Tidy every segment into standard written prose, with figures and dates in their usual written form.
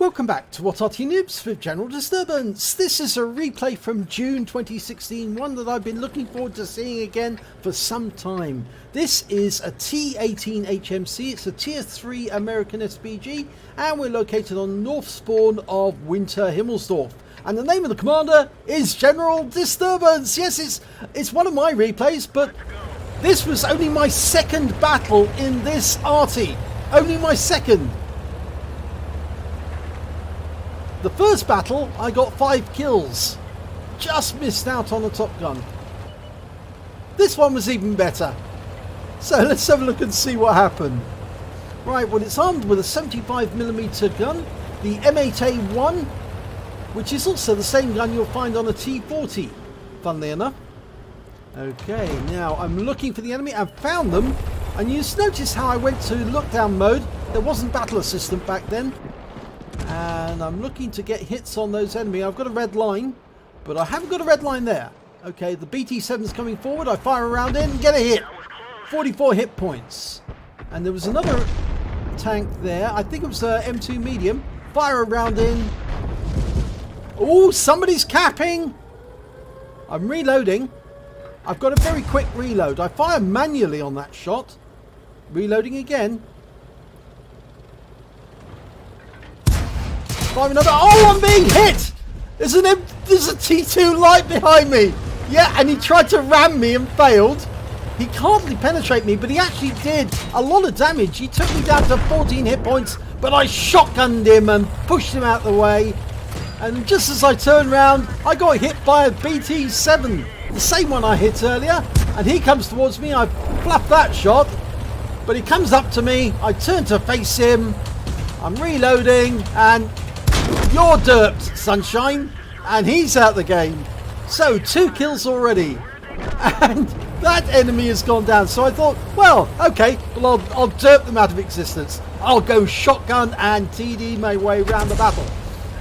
Welcome back to What Arty Noobs with General Disturbance. This is a replay from June 2016, one that I've been looking forward to seeing again for some time. This is a T18 HMC, it's a tier 3 American SPG, and we're located on north spawn of Winter Himmelsdorf. And the name of the commander is General Disturbance. Yes, it's one of my replays, but this was only my second battle in this Arty. Only my second. The first battle, I got 5 kills. Just missed out on the top gun. This one was even better. So let's have a look and see what happened. Right, well, it's armed with a 75mm gun, the M8A1, which is also the same gun you'll find on a T40, funnily enough. Okay, now I'm looking for the enemy. I've found them. And you just notice how I went to lockdown mode. There wasn't battle assistant back then. And I'm looking to get hits on those enemy. I've got a red line, but I haven't got a red line there. Okay, the BT7's coming forward. I fire around in and get a hit. 44 hit points. And there was another tank there. I think it was a M2 medium. Fire around in. Oh, somebody's capping. I'm reloading. I've got a very quick reload. I fire manually on that shot. Reloading again. Fire another. Oh, I'm being hit! There's a T2 light behind me. Yeah, and he tried to ram me and failed. He can't really penetrate me, but he actually did a lot of damage. He took me down to 14 hit points, but I shotgunned him and pushed him out the way. And just as I turned around, I got hit by a BT7, the same one I hit earlier. And he comes towards me. I fluffed that shot, but he comes up to me. I turn to face him. I'm reloading, and you're derped, sunshine, and he's out the game. So 2 kills already, and that enemy has gone down. So I thought, well, okay, well, I'll derp them out of existence. I'll go shotgun and TD my way around the battle.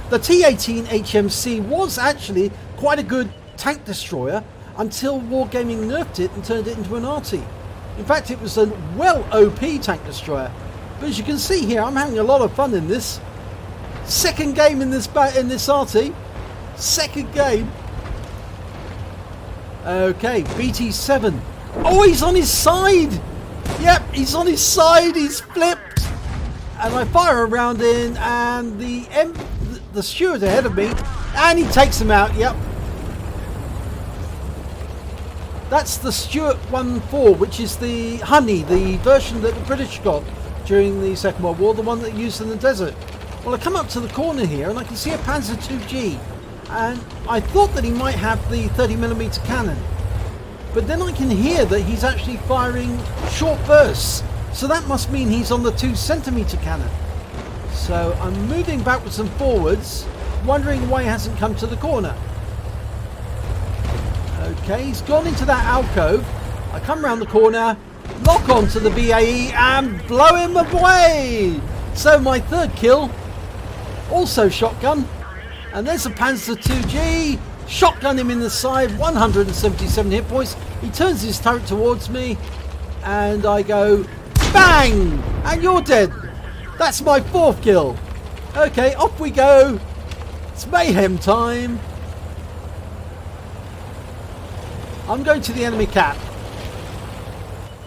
The T18 HMC was actually quite a good tank destroyer until Wargaming nerfed it and turned it into an Arty. In fact, it was a well OP tank destroyer. But as you can see here, I'm having a lot of fun in this. Second game in this Arty. Second game. Okay, BT7. Oh, he's on his side. Yep, he's on his side. He's flipped. And I fire around in, and the steward ahead of me, and he takes him out. Yep. That's the Stuart 1-4, which is the Honey, the version that the British got during the Second World War, the one that used in the desert. Well, I come up to the corner here and I can see a Panzer IIG, and I thought that he might have the 30mm cannon, but then I can hear that he's actually firing short bursts, so that must mean he's on the 2cm cannon. So I'm moving backwards and forwards, wondering why he hasn't come to the corner. Okay, he's gone into that alcove. I come around the corner, lock on to the BAE and blow him away. So my third kill, also shotgun, and there's a Panzer IIG. Shotgun him in the side, 177 hit points. He turns his turret towards me, and I go bang, and you're dead. That's my 4th kill. Okay, off we go. It's mayhem time. I'm going to the enemy cap.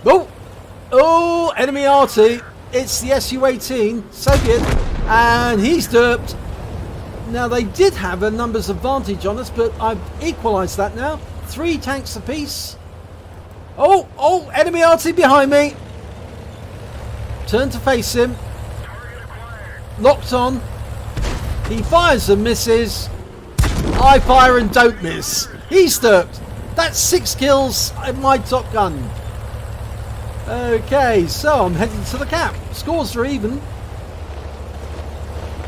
Oh, enemy Arty. It's the Su-18 Soviet, and he's derped. Now, they did have a numbers advantage on us, but I've equalised that now. 3 tanks apiece. Oh, enemy Arty behind me. Turn to face him. Locked on. He fires and misses. I fire and don't miss. He's derped. That's 6 kills in my top gun. Okay, so I'm heading to the cap. Scores are even.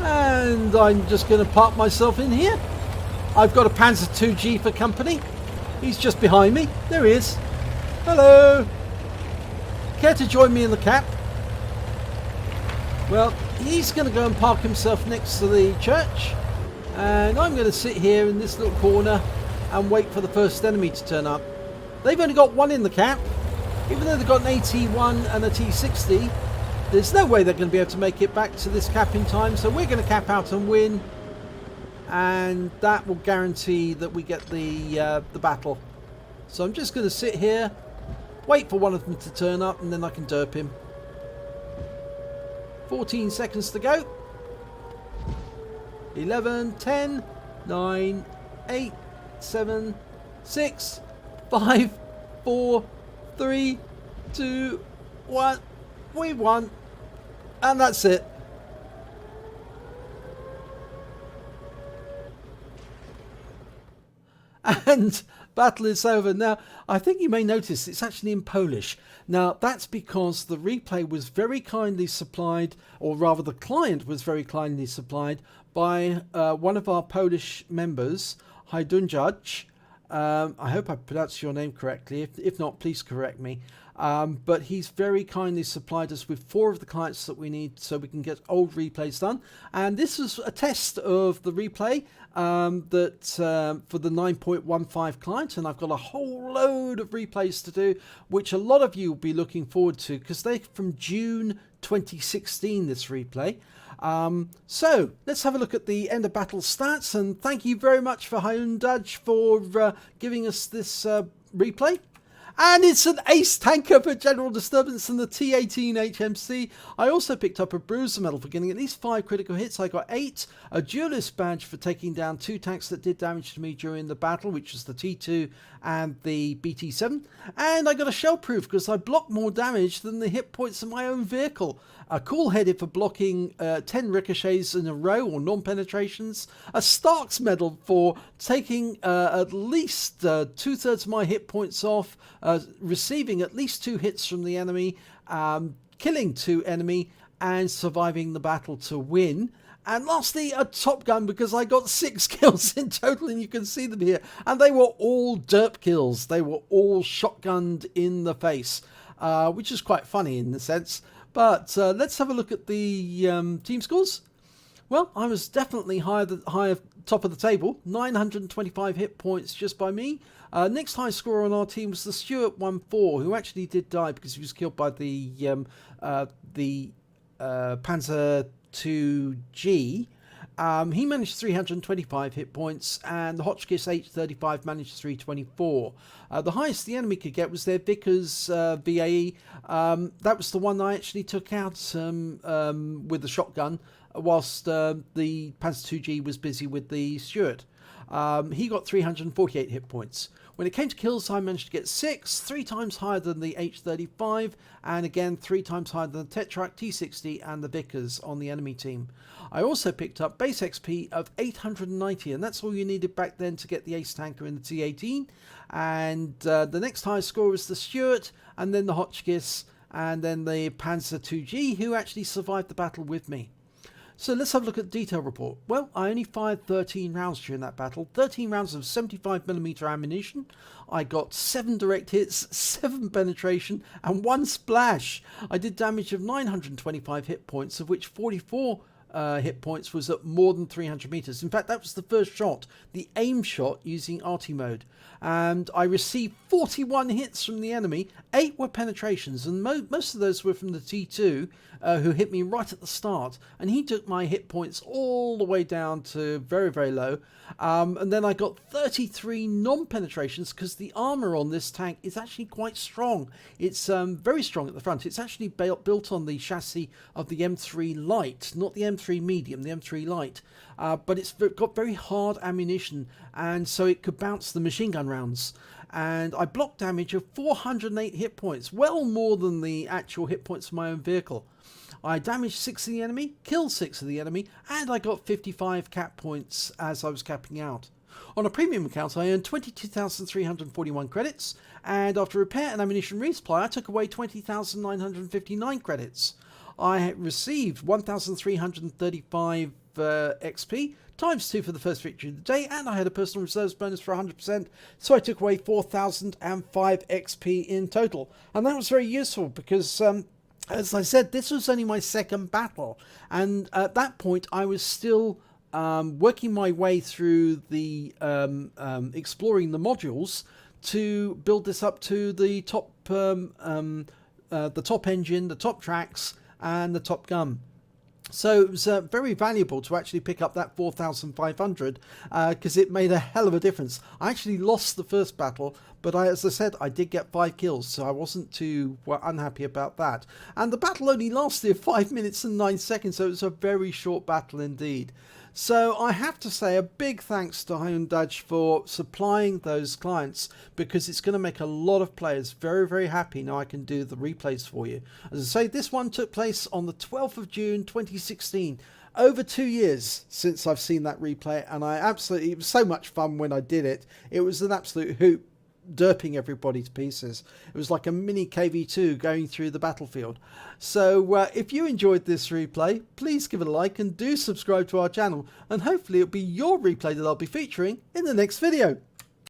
And I'm just going to park myself in here. I've got a Panzer IIG for company. He's just behind me. There he is. Hello. Care to join me in the cap? Well, he's going to go and park himself next to the church. And I'm going to sit here in this little corner and wait for the first enemy to turn up. They've only got 1 in the cap. Even though they've got an AT1 and a T60, There's no way they're going to be able to make it back to this cap in time, so we're going to cap out and win, and that will guarantee that we get the battle. So I'm just going to sit here, wait for one of them to turn up, and then I can derp him. 14 seconds to go. 11, 10, 9, 8, 7, 6, 5, 4, 3, 2, 1. We won. And that's it. And battle is over. Now, I think you may notice it's actually in Polish. Now, that's because the replay was very kindly supplied, or rather the client was very kindly supplied by one of our Polish members, Hajdunjaj. I hope I pronounced your name correctly. If not, please correct me. But he's very kindly supplied us with 4 of the clients that we need so we can get old replays done. And this is a test of the replay for the 9.15 client. And I've got a whole load of replays to do, which a lot of you will be looking forward to because they're from June 2016, this replay. So let's have a look at the end of battle stats, and thank you very much for Hyundai for giving us this replay. And it's an ace tanker for general disturbance in the T18 HMC. I also picked up a bruiser medal for getting at least 5 critical hits. I got 8, a duelist badge for taking down 2 tanks that did damage to me during the battle, which was the T2 and the BT7. And I got a shell proof because I blocked more damage than the hit points of my own vehicle. A cool headed for blocking 10 ricochets in a row or non-penetrations. A Starks medal for taking at least 2/3 of my hit points off, receiving at least 2 hits from the enemy, killing 2 enemy, and surviving the battle to win. And lastly, a Top Gun because I got 6 kills in total, and you can see them here. And they were all derp kills. They were all shotgunned in the face, which is quite funny in the sense. But let's have a look at the team scores. Well, I was definitely higher top of the table. 925 hit points just by me. Next high scorer on our team was the Stuart 14, who actually did die because he was killed by the Panzer 2G. He managed 325 hit points, and the Hotchkiss H35 managed 324. The highest the enemy could get was their Vickers VAE. That was the one I actually took out with the shotgun, whilst the Panzer 2G was busy with the Stuart. He got 348 hit points. When it came to kills, I managed to get 6, 3 times higher than the H35, and again 3 times higher than the Tetrak, T60 and the Vickers on the enemy team. I also picked up base XP of 890, and that's all you needed back then to get the ace tanker in the T18. And the next highest score was the Stuart, and then the Hotchkiss, and then the Panzer 2G, who actually survived the battle with me. So let's have a look at the detail report. Well, I only fired 13 rounds during that battle. 13 rounds of 75mm ammunition. I got 7 direct hits, 7 penetration, and 1 splash. I did damage of 925 hit points, of which 44 hit points was at more than 300 meters. In fact, that was the first shot, the aim shot using Arty mode. And I received 41 hits from the enemy. 8 were penetrations, and most of those were from the T2, who hit me right at the start. And he took my hit points all the way down to very, very low. And then I got 33 non-penetrations because the armor on this tank is actually quite strong. It's very strong at the front. It's actually built on the chassis of the M3 Light, not the M3 Medium, the M3 Light. But it's got very hard ammunition, and so it could bounce the machine gun rounds. And I blocked damage of 408 hit points, well more than the actual hit points of my own vehicle. I damaged 6 of the enemy, killed 6 of the enemy, and I got 55 cap points as I was capping out. On a premium account, I earned 22,341 credits, and after repair and ammunition resupply, I took away 20,959 credits. I received 1,335 XP, times 2 for the first victory of the day, and I had a personal reserves bonus for 100%, so I took away 4,005 XP in total. And that was very useful because, as I said, this was only my second battle, and at that point I was still working my way through the exploring the modules to build this up to the top engine, the top tracks, and the Top Gun. So it was very valuable to actually pick up that 4,500 because it made a hell of a difference. I actually lost the first battle, but as I said, I did get 5 kills, so I wasn't too unhappy about that. And the battle only lasted 5 minutes and 9 seconds, so it was a very short battle indeed. So I have to say a big thanks to Hyundai for supplying those clients, because it's going to make a lot of players very, very happy now I can do the replays for you. As I say, this one took place on the 12th of June 2016. Over 2 years since I've seen that replay, and it was so much fun when I did it. It was an absolute hoot, derping everybody to pieces. It was like a mini KV2 going through the battlefield. So if you enjoyed this replay, please give it a like and do subscribe to our channel, and hopefully it'll be your replay that I'll be featuring in the next video.